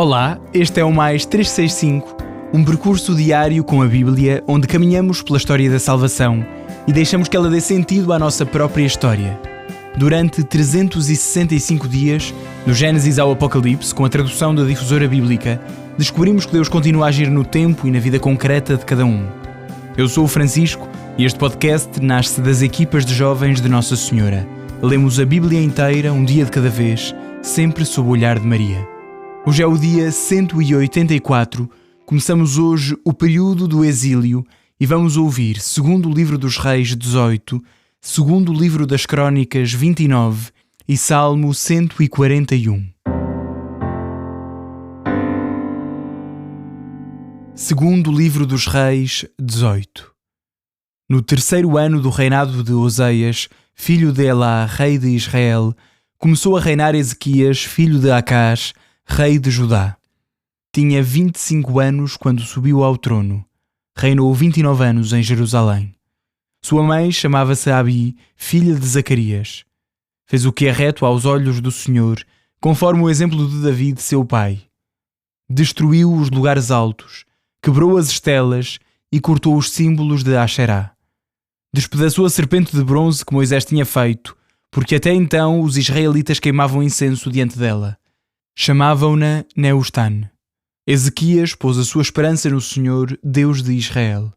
Olá, este é o Mais 365, um percurso diário com a Bíblia onde caminhamos pela história da salvação e deixamos que ela dê sentido à nossa própria história. Durante 365 dias, do Gênesis ao Apocalipse, com a tradução da Difusora Bíblica, descobrimos que Deus continua a agir no tempo e na vida concreta de cada um. Eu sou o Francisco e este podcast nasce das equipas de jovens de Nossa Senhora. Lemos a Bíblia inteira, um dia de cada vez, sempre sob o olhar de Maria. Hoje é o dia 184, começamos hoje o período do exílio e vamos ouvir segundo o livro dos Reis 18, segundo o livro das Crónicas 29 e Salmo 141. Segundo o livro dos Reis 18. No terceiro ano do reinado de Oseias, filho de Elá, rei de Israel, começou a reinar Ezequias, filho de Acás, rei de Judá. Tinha 25 anos quando subiu ao trono. Reinou 29 anos em Jerusalém. Sua mãe chamava-se Abi, filha de Zacarias. Fez o que é reto aos olhos do Senhor, conforme o exemplo de David, seu pai. Destruiu os lugares altos, quebrou as estelas e cortou os símbolos de Asherá. Despedaçou a serpente de bronze que Moisés tinha feito, porque até então os israelitas queimavam incenso diante dela. Chamavam-na Neustã. Ezequias pôs a sua esperança no Senhor, Deus de Israel.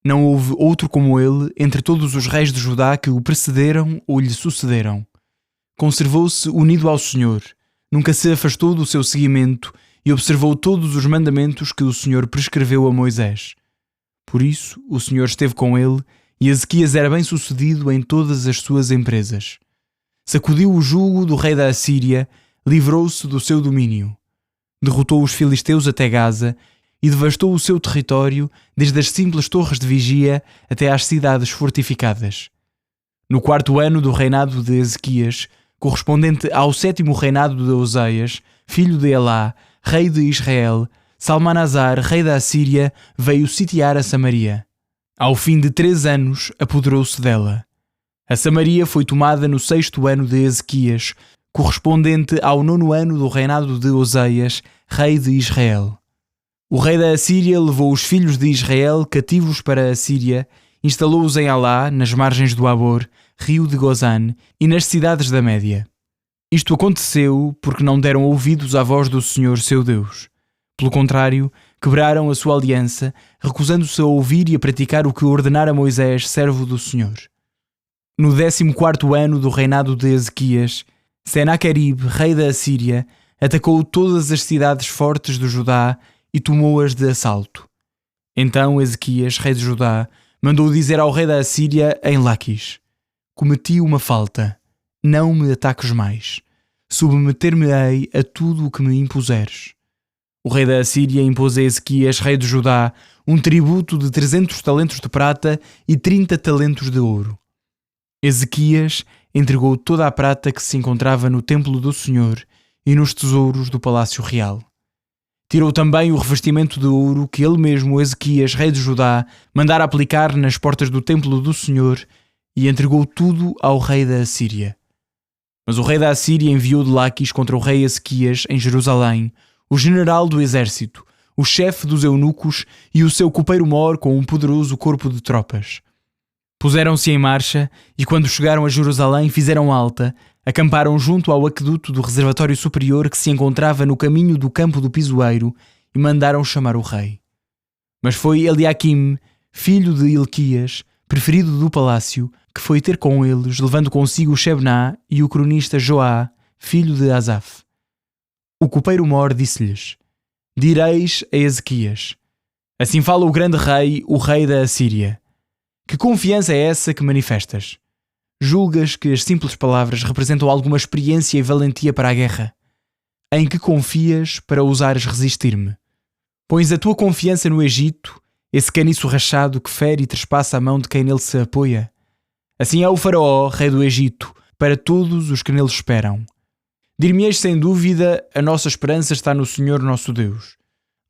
Não houve outro como ele entre todos os reis de Judá que o precederam ou lhe sucederam. Conservou-se unido ao Senhor, nunca se afastou do seu seguimento e observou todos os mandamentos que o Senhor prescreveu a Moisés. Por isso, o Senhor esteve com ele e Ezequias era bem-sucedido em todas as suas empresas. Sacudiu o jugo do rei da Assíria, livrou-se do seu domínio. Derrotou os filisteus até Gaza e devastou o seu território desde as simples torres de vigia até às cidades fortificadas. No quarto ano do reinado de Ezequias, correspondente ao sétimo reinado de Oseias, filho de Elá, rei de Israel, Salmanasar, rei da Assíria, veio sitiar a Samaria. Ao fim de 3 anos, apoderou-se dela. A Samaria foi tomada no 6º ano de Ezequias, correspondente ao 9º ano do reinado de Oseias, rei de Israel. O rei da Assíria levou os filhos de Israel cativos para a Síria, instalou-os em Alá, nas margens do Abor, rio de Gozã, e nas cidades da Média. Isto aconteceu porque não deram ouvidos à voz do Senhor seu Deus. Pelo contrário, quebraram a sua aliança, recusando-se a ouvir e a praticar o que ordenara Moisés, servo do Senhor. No 14º ano do reinado de Ezequias, Senaqueribe, rei da Assíria, atacou todas as cidades fortes do Judá e tomou-as de assalto. Então Ezequias, rei de Judá, mandou dizer ao rei da Assíria em Laquis: cometi uma falta, não me ataques mais. Submeter-me-ei a tudo o que me impuseres. O rei da Assíria impôs a Ezequias, rei de Judá, um tributo de 300 talentos de prata e 30 talentos de ouro. Ezequias entregou toda a prata que se encontrava no templo do Senhor e nos tesouros do palácio real. Tirou também o revestimento de ouro que ele mesmo, Ezequias, rei de Judá, mandara aplicar nas portas do templo do Senhor e entregou tudo ao rei da Assíria. Mas o rei da Assíria enviou de Laquis contra o rei Ezequias em Jerusalém o general do exército, o chefe dos eunucos e o seu copeiro-mor com um poderoso corpo de tropas. Puseram-se em marcha e quando chegaram a Jerusalém fizeram alta, acamparam junto ao aqueduto do reservatório superior que se encontrava no caminho do campo do pisoeiro e mandaram chamar o rei. Mas foi Eliaquim, filho de Hilquias, preferido do palácio, que foi ter com eles, levando consigo Shebná e o cronista Joá, filho de Asaf. O copeiro-mor disse-lhes: direis a Ezequias: assim fala o grande rei, o rei da Assíria. Que confiança é essa que manifestas? Julgas que as simples palavras representam alguma experiência e valentia para a guerra? Em que confias para ousares resistir-me? Pões a tua confiança no Egito, esse caniço rachado que fere e trespassa a mão de quem nele se apoia? Assim é o faraó, rei do Egito, para todos os que nele esperam. Dir-me-eis sem dúvida, a nossa esperança está no Senhor nosso Deus.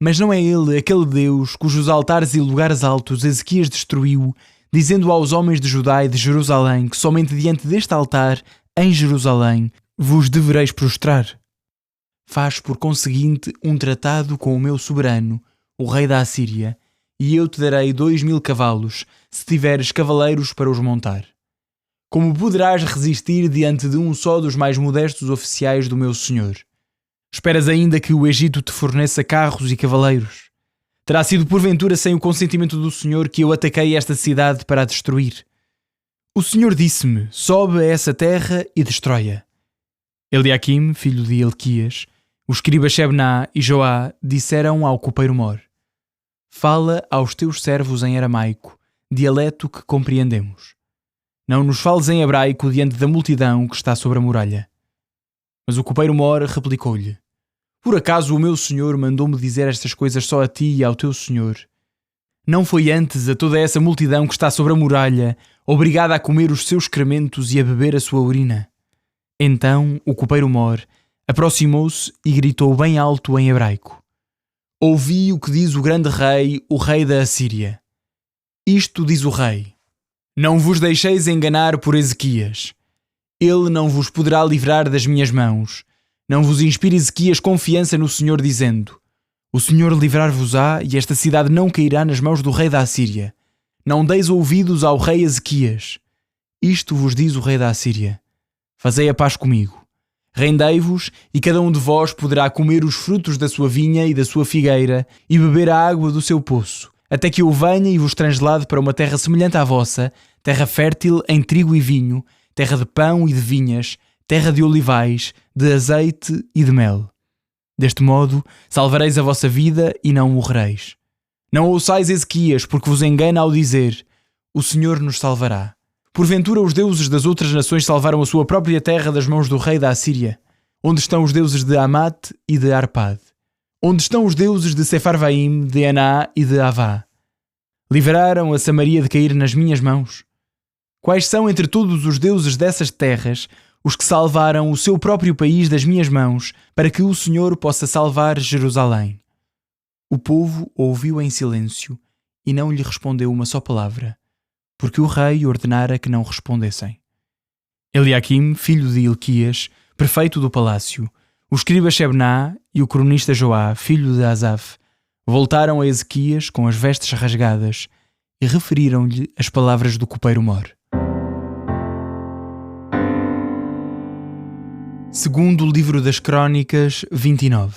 Mas não é ele aquele Deus cujos altares e lugares altos Ezequias destruiu, dizendo aos homens de Judá e de Jerusalém que somente diante deste altar, em Jerusalém, vos devereis prostrar? faz por conseguinte um tratado com o meu soberano, o rei da Assíria, e eu te darei 2000 cavalos, se tiveres cavaleiros para os montar. Como poderás resistir diante de um só dos mais modestos oficiais do meu senhor? Esperas ainda que o Egito te forneça carros e cavaleiros? Terá sido porventura sem o consentimento do Senhor que eu ataquei esta cidade para a destruir? O Senhor disse-me: sobe a essa terra e destrói-a. Eliaquim, filho de Hilquias, o escriba Shebná e Joá disseram ao copeiro Mor: fala aos teus servos em aramaico, dialeto que compreendemos. Não nos fales em hebraico diante da multidão que está sobre a muralha. Mas o copeiro Mor replicou-lhe: por acaso o meu senhor mandou-me dizer estas coisas só a ti e ao teu senhor? Não foi antes a toda essa multidão que está sobre a muralha, obrigada a comer os seus excrementos e a beber a sua urina? Então o copeiro Mor aproximou-se e gritou bem alto em hebraico: ouvi o que diz o grande rei, o rei da Assíria. Isto diz o rei: não vos deixeis enganar por Ezequias. Ele não vos poderá livrar das minhas mãos. Não vos inspire Ezequias confiança no Senhor, dizendo: o Senhor livrar-vos-á e esta cidade não cairá nas mãos do rei da Assíria. Não deis ouvidos ao rei Ezequias. Isto vos diz o rei da Assíria: fazei a paz comigo. Rendei-vos e cada um de vós poderá comer os frutos da sua vinha e da sua figueira e beber a água do seu poço, até que eu venha e vos translade para uma terra semelhante à vossa, terra fértil em trigo e vinho, terra de pão e de vinhas, terra de olivais, de azeite e de mel. Deste modo, salvareis a vossa vida e não morrereis. Não ouçais Ezequias, porque vos engana ao dizer: o Senhor nos salvará. Porventura os deuses das outras nações salvaram a sua própria terra das mãos do rei da Assíria? Onde estão os deuses de Amate e de Arpad? Onde estão os deuses de Sefarvaim, de Aná e de Avá? Livraram a Samaria de cair nas minhas mãos? Quais são entre todos os deuses dessas terras os que salvaram o seu próprio país das minhas mãos, para que o Senhor possa salvar Jerusalém? O povo ouviu em silêncio e não lhe respondeu uma só palavra, porque o rei ordenara que não respondessem. Eliaquim, filho de Hilquias, prefeito do palácio, o escriba Shebná e o cronista Joá, filho de Asaf, voltaram a Ezequias com as vestes rasgadas e referiram-lhe as palavras do copeiro Mor. Segundo o livro das Crônicas, 29.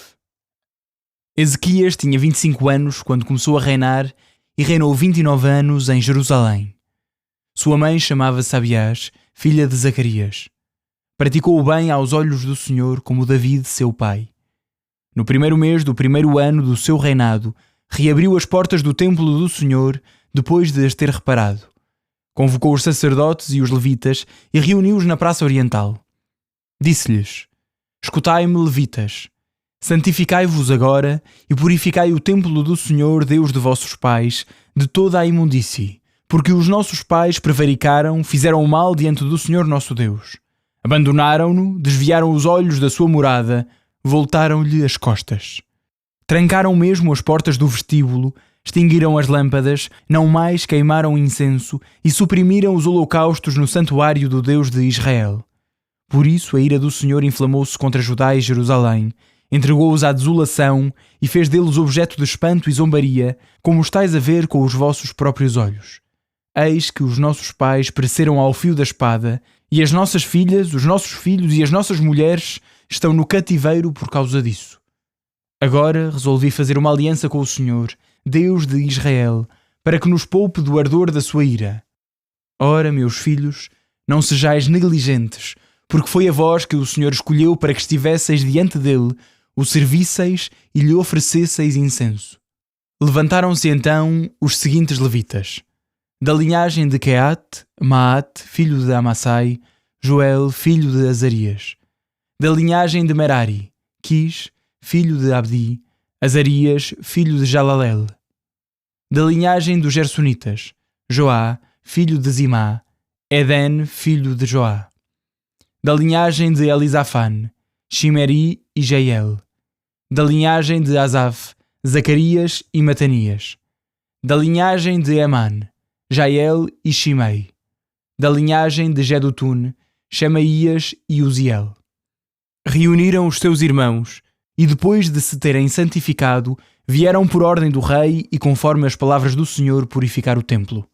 Ezequias tinha 25 anos quando começou a reinar e reinou 29 anos em Jerusalém. Sua mãe chamava-se Abiás, filha de Zacarias. Praticou o bem aos olhos do Senhor como David, seu pai. No primeiro mês do primeiro ano do seu reinado, reabriu as portas do templo do Senhor depois de as ter reparado. Convocou os sacerdotes e os levitas e reuniu-os na praça oriental. Disse-lhes: escutai-me, levitas. Santificai-vos agora e purificai o templo do Senhor, Deus de vossos pais, de toda a imundície, porque os nossos pais prevaricaram, fizeram o mal diante do Senhor nosso Deus. Abandonaram-no, desviaram os olhos da sua morada, voltaram-lhe as costas. Trancaram mesmo as portas do vestíbulo, extinguiram as lâmpadas, não mais queimaram incenso e suprimiram os holocaustos no santuário do Deus de Israel. Por isso a ira do Senhor inflamou-se contra Judá e Jerusalém, entregou-os à desolação e fez deles objeto de espanto e zombaria, como estáis a ver com os vossos próprios olhos. Eis que os nossos pais pereceram ao fio da espada, e as nossas filhas, os nossos filhos e as nossas mulheres estão no cativeiro por causa disso. Agora resolvi fazer uma aliança com o Senhor, Deus de Israel, para que nos poupe do ardor da sua ira. Ora, meus filhos, não sejais negligentes, porque foi a vós que o Senhor escolheu para que estivesseis diante dele, o servisseis e lhe oferecesseis incenso. Levantaram-se então os seguintes levitas: da linhagem de Queate, Maate, filho de Amassai, Joel, filho de Azarias; da linhagem de Merari, Quis, filho de Abdi, Azarias, filho de Jalalel; da linhagem dos Gersonitas, Joá, filho de Zimá, Eden, filho de Joá; da linhagem de Elisafane, Shimeri e Jeiel; da linhagem de Asaf, Zacarias e Matanias; da linhagem de Eman, Jael e Shimei; da linhagem de Jedutun, Shemaías e Uziel. Reuniram os seus irmãos e depois de se terem santificado, vieram por ordem do rei e conforme as palavras do Senhor purificar o templo.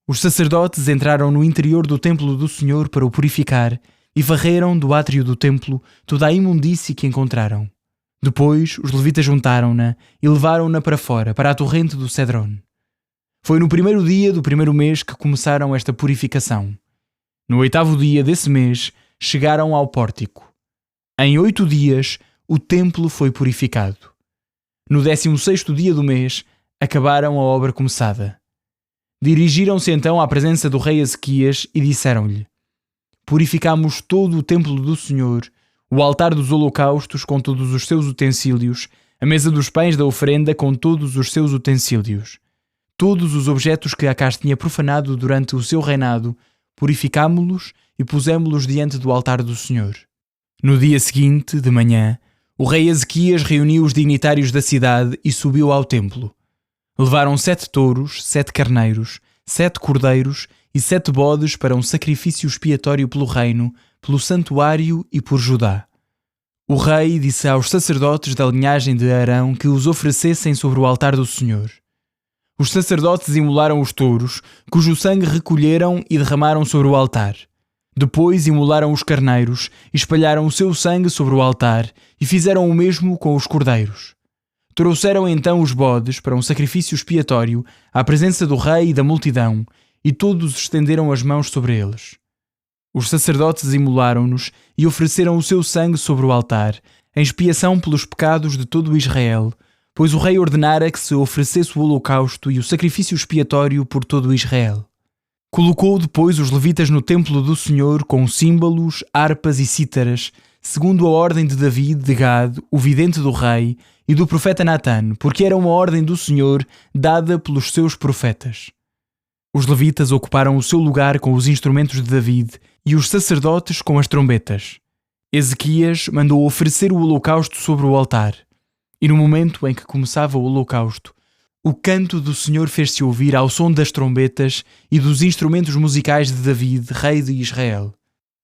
Os sacerdotes entraram no interior do templo do Senhor para o purificar e varreram do átrio do templo toda a imundície que encontraram. Depois os levitas juntaram-na e levaram-na para fora, para a torrente do Cedron. Foi no primeiro dia do primeiro mês que começaram esta purificação. No 8º dia desse mês, chegaram ao pórtico. Em 8 dias, o templo foi purificado. No 16º dia do mês, acabaram a obra começada. Dirigiram-se então à presença do rei Ezequias e disseram-lhe: Purificamos todo o templo do Senhor, o altar dos holocaustos com todos os seus utensílios, a mesa dos pães da oferenda com todos os seus utensílios. Todos os objetos que Acás tinha profanado durante o seu reinado, purificámo-los e pusemo-los diante do altar do Senhor. No dia seguinte, de manhã, o rei Ezequias reuniu os dignitários da cidade e subiu ao templo. Levaram 7 touros, 7 carneiros, 7 cordeiros e 7 bodes para um sacrifício expiatório pelo reino, pelo santuário e por Judá. O rei disse aos sacerdotes da linhagem de Arão que os oferecessem sobre o altar do Senhor. Os sacerdotes imolaram os touros, cujo sangue recolheram e derramaram sobre o altar. Depois imolaram os carneiros, espalharam o seu sangue sobre o altar e fizeram o mesmo com os cordeiros. Trouxeram então os bodes para um sacrifício expiatório à presença do rei e da multidão, e todos estenderam as mãos sobre eles. Os sacerdotes imolaram-nos e ofereceram o seu sangue sobre o altar, em expiação pelos pecados de todo o Israel, pois o rei ordenara que se oferecesse o holocausto e o sacrifício expiatório por todo o Israel. Colocou depois os levitas no templo do Senhor com símbolos, harpas e cítaras, segundo a ordem de David de Gad, o vidente do rei, e do profeta Natã, porque era uma ordem do Senhor dada pelos seus profetas. Os levitas ocuparam o seu lugar com os instrumentos de David e os sacerdotes com as trombetas. Ezequias mandou oferecer o holocausto sobre o altar. E no momento em que começava o holocausto, o canto do Senhor fez-se ouvir ao som das trombetas e dos instrumentos musicais de David, rei de Israel.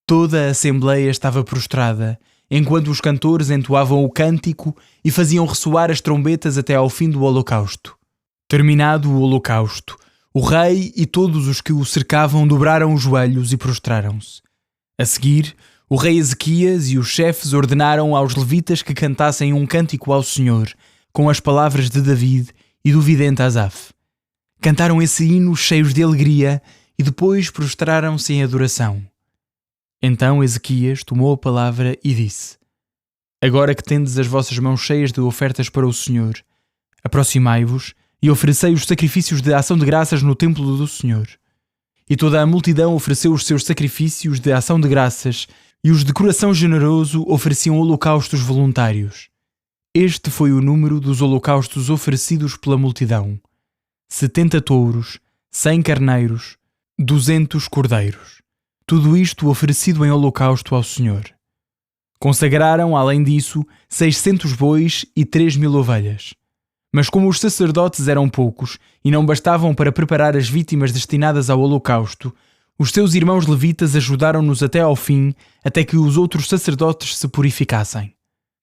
Toda a assembleia estava prostrada, enquanto os cantores entoavam o cântico e faziam ressoar as trombetas até ao fim do holocausto. Terminado o holocausto, o rei e todos os que o cercavam dobraram os joelhos e prostraram-se. A seguir, o rei Ezequias e os chefes ordenaram aos levitas que cantassem um cântico ao Senhor, com as palavras de David e do vidente Asaf. Cantaram esse hino cheios de alegria e depois prostraram-se em adoração. Então Ezequias tomou a palavra e disse: Agora que tendes as vossas mãos cheias de ofertas para o Senhor, aproximai-vos e oferecei os sacrifícios de ação de graças no templo do Senhor. E toda a multidão ofereceu os seus sacrifícios de ação de graças, e os de coração generoso ofereciam holocaustos voluntários. Este foi o número dos holocaustos oferecidos pela multidão: 70 touros, 100 carneiros, 200 cordeiros. Tudo isto oferecido em holocausto ao Senhor. Consagraram, além disso, 600 bois e 3.000 ovelhas. Mas como os sacerdotes eram poucos e não bastavam para preparar as vítimas destinadas ao holocausto, os seus irmãos levitas ajudaram-nos até ao fim, até que os outros sacerdotes se purificassem.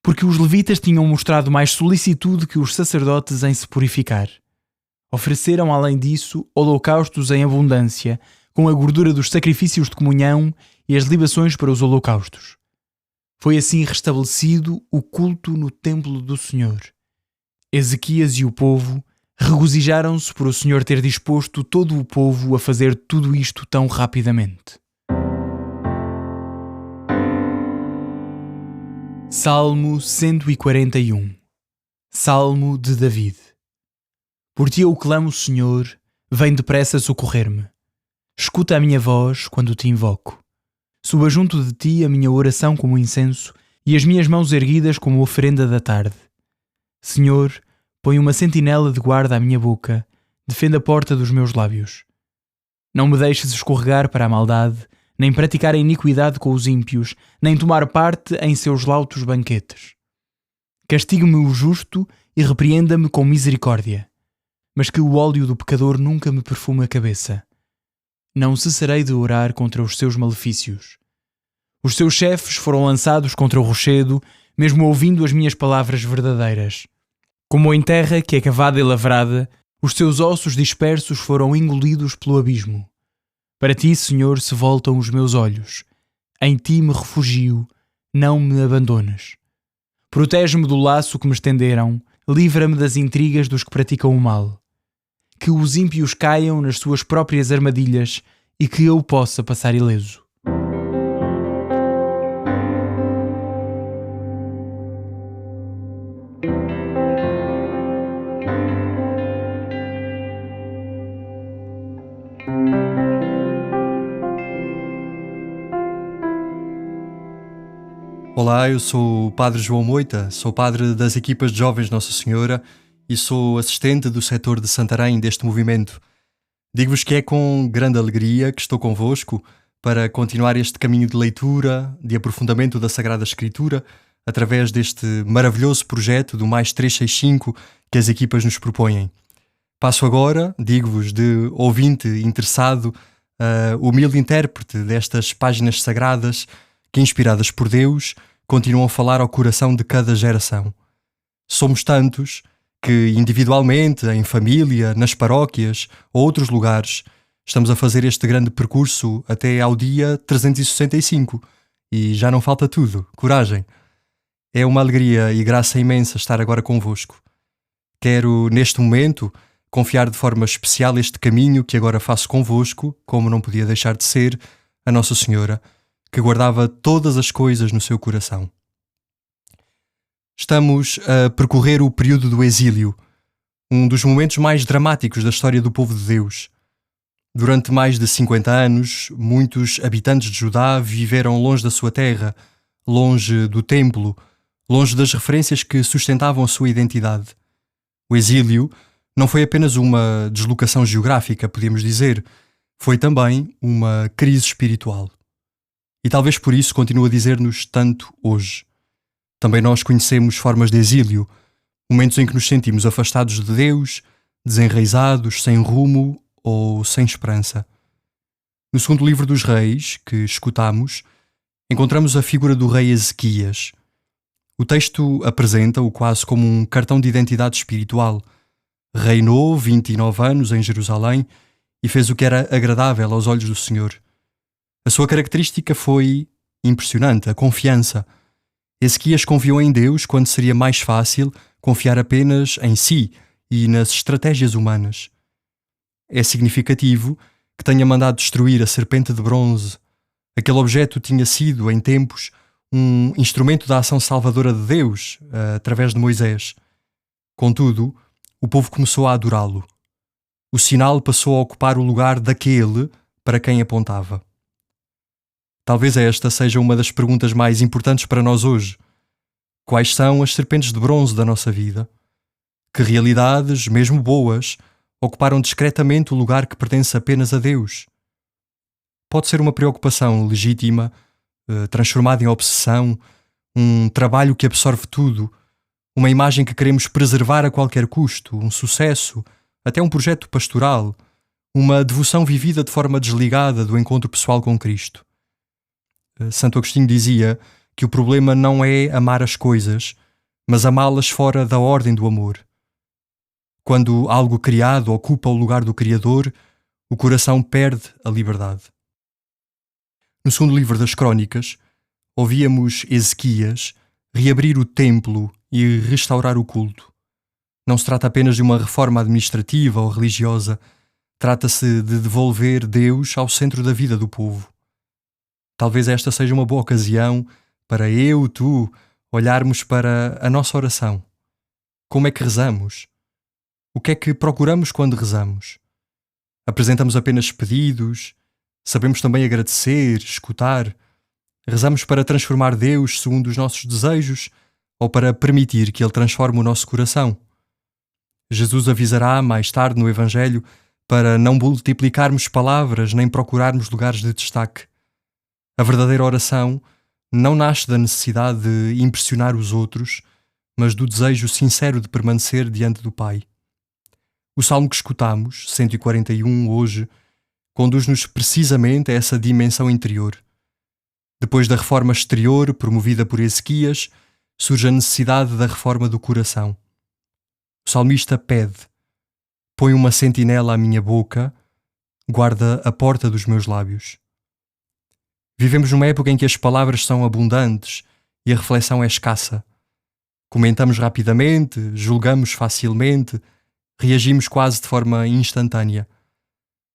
Porque os levitas tinham mostrado mais solicitude que os sacerdotes em se purificar. Ofereceram, além disso, holocaustos em abundância, com a gordura dos sacrifícios de comunhão e as libações para os holocaustos. Foi assim restabelecido o culto no templo do Senhor. Ezequias e o povo regozijaram-se por o Senhor ter disposto todo o povo a fazer tudo isto tão rapidamente. Salmo 141. Salmo de David. Por ti eu clamo, Senhor, vem depressa socorrer-me. Escuta a minha voz quando te invoco. Suba junto de ti a minha oração como incenso e as minhas mãos erguidas como oferenda da tarde. Senhor, põe uma sentinela de guarda à minha boca, defenda a porta dos meus lábios. Não me deixes escorregar para a maldade, nem praticar a iniquidade com os ímpios, nem tomar parte em seus lautos banquetes. Castigue-me o justo e repreenda-me com misericórdia, mas que o óleo do pecador nunca me perfume a cabeça. Não cessarei de orar contra os seus malefícios. Os seus chefes foram lançados contra o rochedo, mesmo ouvindo as minhas palavras verdadeiras. Como em terra que é cavada e lavrada, os seus ossos dispersos foram engolidos pelo abismo. Para ti, Senhor, se voltam os meus olhos. Em ti me refugio, não me abandones. Protege-me do laço que me estenderam, livra-me das intrigas dos que praticam o mal. Que os ímpios caiam nas suas próprias armadilhas e que eu possa passar ileso. Olá, eu sou o Padre João Moita, sou padre das equipas de jovens Nossa Senhora e sou assistente do setor de Santarém deste movimento. Digo-vos que é com grande alegria que estou convosco para continuar este caminho de leitura, de aprofundamento da Sagrada Escritura, através deste maravilhoso projeto do Mais 365 que as equipas nos propõem. Passo agora, digo-vos, de ouvinte interessado a humilde intérprete destas páginas sagradas que, inspiradas por Deus, continuam a falar ao coração de cada geração. Somos tantos que, individualmente, em família, nas paróquias ou outros lugares, estamos a fazer este grande percurso até ao dia 365 e já não falta tudo. Coragem! É uma alegria e graça imensa estar agora convosco. Quero, neste momento, confiar de forma especial este caminho que agora faço convosco, como não podia deixar de ser, a Nossa Senhora, que guardava todas as coisas no seu coração. Estamos a percorrer o período do exílio, um dos momentos mais dramáticos da história do povo de Deus. Durante mais de 50 anos, muitos habitantes de Judá viveram longe da sua terra, longe do templo, longe das referências que sustentavam a sua identidade. O exílio não foi apenas uma deslocação geográfica, podíamos dizer, foi também uma crise espiritual. E talvez por isso continue a dizer-nos tanto hoje. Também nós conhecemos formas de exílio, momentos em que nos sentimos afastados de Deus, desenraizados, sem rumo ou sem esperança. No segundo livro dos Reis, que escutamos, encontramos a figura do rei Ezequias. O texto apresenta-o quase como um cartão de identidade espiritual. Reinou 29 anos em Jerusalém e fez o que era agradável aos olhos do Senhor. A sua característica foi impressionante, a confiança. Ezequias confiou em Deus quando seria mais fácil confiar apenas em si e nas estratégias humanas. É significativo que tenha mandado destruir a serpente de bronze. Aquele objeto tinha sido, em tempos, um instrumento da ação salvadora de Deus, através de Moisés. Contudo, o povo começou a adorá-lo. O sinal passou a ocupar o lugar daquele para quem apontava. Talvez esta seja uma das perguntas mais importantes para nós hoje. Quais são as serpentes de bronze da nossa vida? Que realidades, mesmo boas, ocuparam discretamente o lugar que pertence apenas a Deus? Pode ser uma preocupação legítima, transformada em obsessão, um trabalho que absorve tudo, uma imagem que queremos preservar a qualquer custo, um sucesso, até um projeto pastoral, uma devoção vivida de forma desligada do encontro pessoal com Cristo. Santo Agostinho dizia que o problema não é amar as coisas, mas amá-las fora da ordem do amor. Quando algo criado ocupa o lugar do Criador, o coração perde a liberdade. No segundo livro das Crônicas, ouvíamos Ezequias reabrir o templo e restaurar o culto. Não se trata apenas de uma reforma administrativa ou religiosa, trata-se de devolver Deus ao centro da vida do povo. Talvez esta seja uma boa ocasião para eu, tu, olharmos para a nossa oração. Como é que rezamos? O que é que procuramos quando rezamos? Apresentamos apenas pedidos? Sabemos também agradecer, escutar? Rezamos para transformar Deus segundo os nossos desejos ou para permitir que Ele transforme o nosso coração? Jesus avisará mais tarde no Evangelho para não multiplicarmos palavras nem procurarmos lugares de destaque. A verdadeira oração não nasce da necessidade de impressionar os outros, mas do desejo sincero de permanecer diante do Pai. O salmo que escutamos, 141, hoje, conduz-nos precisamente a essa dimensão interior. Depois da reforma exterior promovida por Ezequias, surge a necessidade da reforma do coração. O salmista pede: põe uma sentinela à minha boca, guarda a porta dos meus lábios. Vivemos numa época em que as palavras são abundantes e a reflexão é escassa. Comentamos rapidamente, julgamos facilmente, reagimos quase de forma instantânea.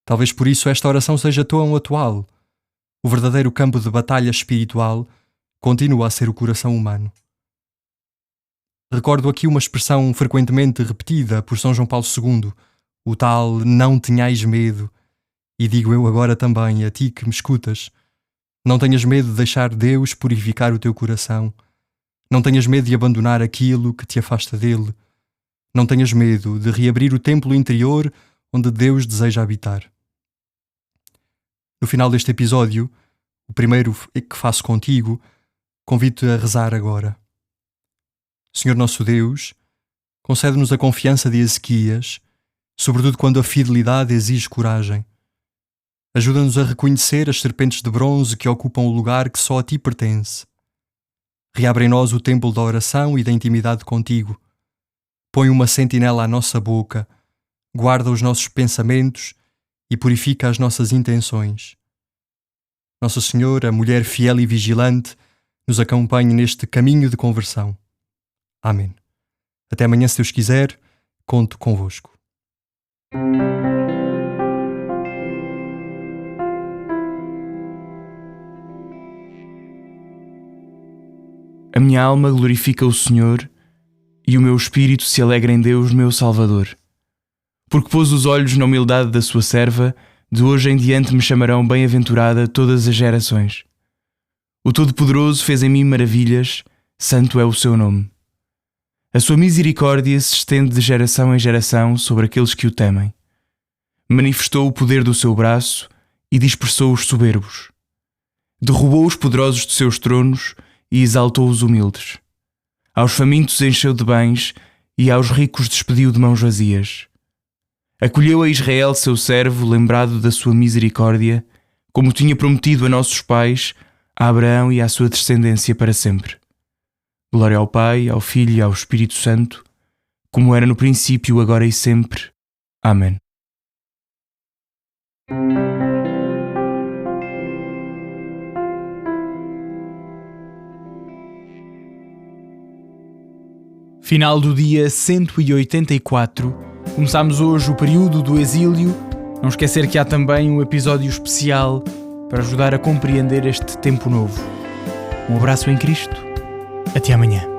Talvez por isso esta oração seja tão atual. O verdadeiro campo de batalha espiritual continua a ser o coração humano. Recordo aqui uma expressão frequentemente repetida por São João Paulo II, o tal "não tenhais medo", e digo eu agora também a ti que me escutas: não tenhas medo de deixar Deus purificar o teu coração. Não tenhas medo de abandonar aquilo que te afasta dele. Não tenhas medo de reabrir o templo interior onde Deus deseja habitar. No final deste episódio, o primeiro que faço contigo, convido-te a rezar agora. Senhor nosso Deus, concede-nos a confiança de Ezequias, sobretudo quando a fidelidade exige coragem. Ajuda-nos a reconhecer as serpentes de bronze que ocupam o lugar que só a ti pertence. Reabre em nós o templo da oração e da intimidade contigo. Põe uma sentinela à nossa boca, guarda os nossos pensamentos e purifica as nossas intenções. Nossa Senhora, mulher fiel e vigilante, nos acompanhe neste caminho de conversão. Amém. Até amanhã, se Deus quiser, conto convosco. A minha alma glorifica o Senhor e o meu espírito se alegra em Deus, meu Salvador. Porque pôs os olhos na humildade da sua serva, de hoje em diante me chamarão bem-aventurada todas as gerações. O Todo-Poderoso fez em mim maravilhas, santo é o seu nome. A sua misericórdia se estende de geração em geração sobre aqueles que o temem. Manifestou o poder do seu braço e dispersou os soberbos. Derrubou os poderosos de seus tronos e exaltou os humildes. Aos famintos encheu de bens e aos ricos despediu de mãos vazias. Acolheu a Israel, seu servo, lembrado da sua misericórdia, como tinha prometido a nossos pais, a Abraão e à sua descendência para sempre. Glória ao Pai, ao Filho e ao Espírito Santo, como era no princípio, agora e sempre. Amém. Final do dia 184. Começámos hoje o período do exílio. Não esquecer que há também um episódio especial para ajudar a compreender este tempo novo. Um abraço em Cristo. Até amanhã.